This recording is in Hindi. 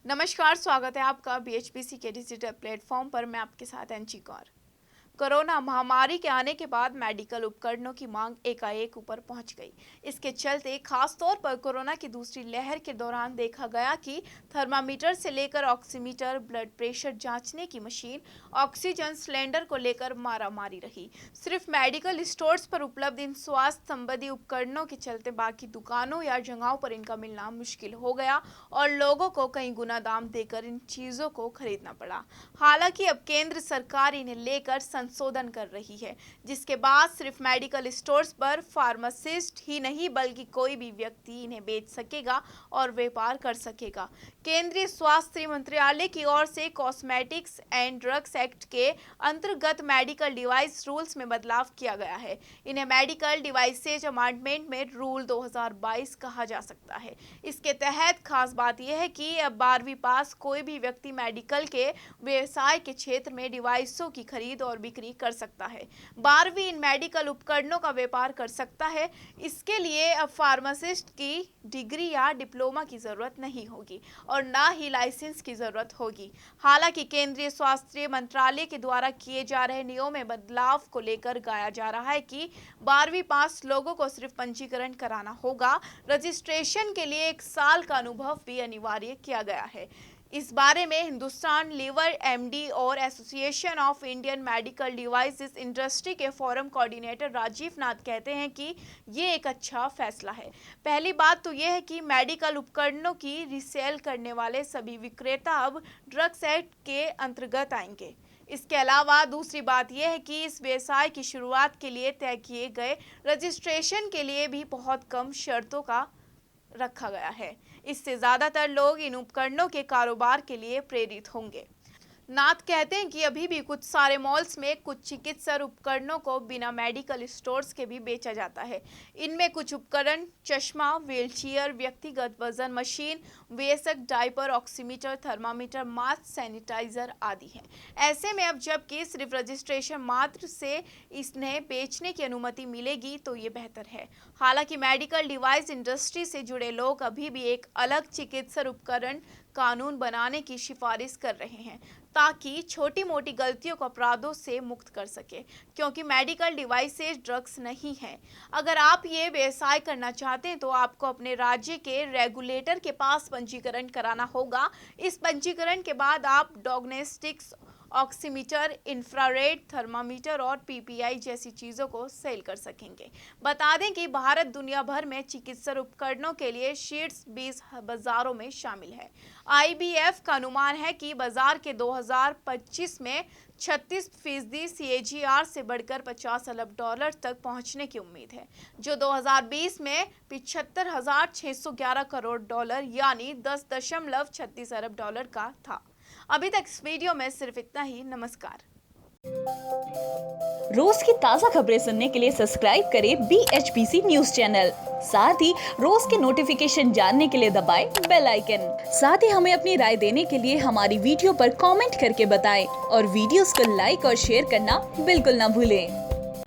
नमस्कार, स्वागत है आपका बीएचपीसी के डिजिटल प्लेटफॉर्म पर। मैं आपके साथ एंची कौर। कोरोना महामारी के आने के बाद मेडिकल उपकरणों की मांग एकाएक ऊपर पहुंच गई। इसके चलते खास तौर पर कोरोना की दूसरी लहर के दौरान देखा गया कि थर्मामीटर से लेकर ऑक्सीमीटर, ब्लड प्रेशर जांचने की मशीन, ऑक्सीजन सिलेंडर को लेकर मारामारी रही। सिर्फ मेडिकल स्टोर्स पर उपलब्ध इन स्वास्थ्य संबंधी उपकरणों के चलते बाकी दुकानों या जगहों पर इनका मिलना मुश्किल हो गया और लोगों को कई गुना दाम देकर इन चीजों को खरीदना पड़ा। हालांकि अब केंद्र सरकार इन्हें लेकर संशोधन कर रही है, जिसके बाद सिर्फ मेडिकल स्टोर्स पर फार्मासिस्ट ही नहीं बल्कि कोई भी व्यक्ति इन्हें बेच सकेगा और व्यापार कर सकेगा। केंद्रीय स्वास्थ्य मंत्रालय की ओर से कॉस्मेटिक्स एंड ड्रग्स एक्ट के अंतर्गत मेडिकल डिवाइस रूल्स में बदलाव किया गया है। इन्हें मेडिकल डिवाइसेज अमेंडमेंट में रूल 2022 कहा जा सकता है। इसके तहत खास बात यह है कि अब 12वीं पास कोई भी व्यक्ति मेडिकल के व्यवसाय के क्षेत्र में डिवाइसों की खरीद और बिक्री कर सकता है। 12वीं इन मेडिकल उपकरणों का व्यापार कर सकता है। इसके लिए अब फार्मासिस्ट की डिग्री या डिप्लोमा की जरूरत नहीं होगी और ना ही लाइसेंस की जरूरत होगी। हालांकि केंद्रीय स्वास्थ्य मंत्रालय के द्वारा किए जा रहे नियमों में बदलाव को लेकर गाया जा रहा है कि 12वीं पास लोगों को सिर्फ पंजीकरण कराना होगा। रजिस्ट्रेशन के लिए 1 साल का अनुभव भी अनिवार्य किया गया है। इस बारे में हिंदुस्तान लीवर एमडी और association of Indian medical devices industry के फोरम कोऑर्डिनेटर राजीव नाथ कहते हैं कि ये एक अच्छा फैसला है। पहली बात तो यह है कि मेडिकल उपकरणों की रीसेल करने वाले सभी विक्रेता अब ड्रग्स एक्ट के अंतर्गत आएंगे। इसके अलावा दूसरी बात यह है कि इस व्यवसाय की शुरुआत के लिए तय किए गए रजिस्ट्रेशन के लिए भी बहुत कम शर्तों का रखा गया है। इससे ज्यादातर लोग इन उपकरणों के कारोबार के लिए प्रेरित होंगे। नाथ कहते हैं कि अभी भी कुछ सारे मॉल्स में कुछ चिकित्सा उपकरणों को बिना मेडिकल स्टोर्स के भी बेचा जाता है। इनमें कुछ उपकरण चश्मा, व्हीलचेयर, व्यक्तिगत वजन मशीन, वयस्क diaper, oximeter, thermometer, mask, sanitizer आदि हैं। ऐसे में अब जबकि सिर्फ रजिस्ट्रेशन मात्र से इन्हें बेचने की अनुमति मिलेगी तो ये बेहतर है। हालांकि मेडिकल डिवाइस इंडस्ट्री से जुड़े लोग अभी भी एक अलग चिकित्सा उपकरण कानून बनाने की सिफारिश कर रहे हैं ताकि छोटी मोटी गलतियों को अपराधों से मुक्त कर सके, क्योंकि मेडिकल डिवाइसेज ड्रग्स नहीं है। अगर आप ये व्यवसाय करना चाहते हैं तो आपको अपने राज्य के रेगुलेटर के पास पंजीकरण कराना होगा। इस पंजीकरण के बाद आप डायग्नोस्टिक्स, ऑक्सीमीटर, इंफ्रारेड थर्मामीटर और पीपीआई जैसी चीजों को सेल कर सकेंगे। बता दें कि भारत दुनिया भर में चिकित्सा उपकरणों के लिए शीर्ष 20 बाजारों में शामिल है। आईबीएफ का अनुमान है कि बाजार के 2025 में 36% CAGR से बढ़कर $50 अरब तक पहुंचने की उम्मीद है, जो 2020 में $75,611 करोड़ यानी $10.36 अरब का था। अभी तक इस वीडियो में सिर्फ इतना ही। नमस्कार। रोज की ताजा खबरें सुनने के लिए सब्सक्राइब करें BHPC न्यूज चैनल। साथ ही रोज के नोटिफिकेशन जानने के लिए दबाएं बेल आइकन। साथ ही हमें अपनी राय देने के लिए हमारी वीडियो पर कमेंट करके बताएं और वीडियोस को लाइक और शेयर करना बिल्कुल ना भूलें।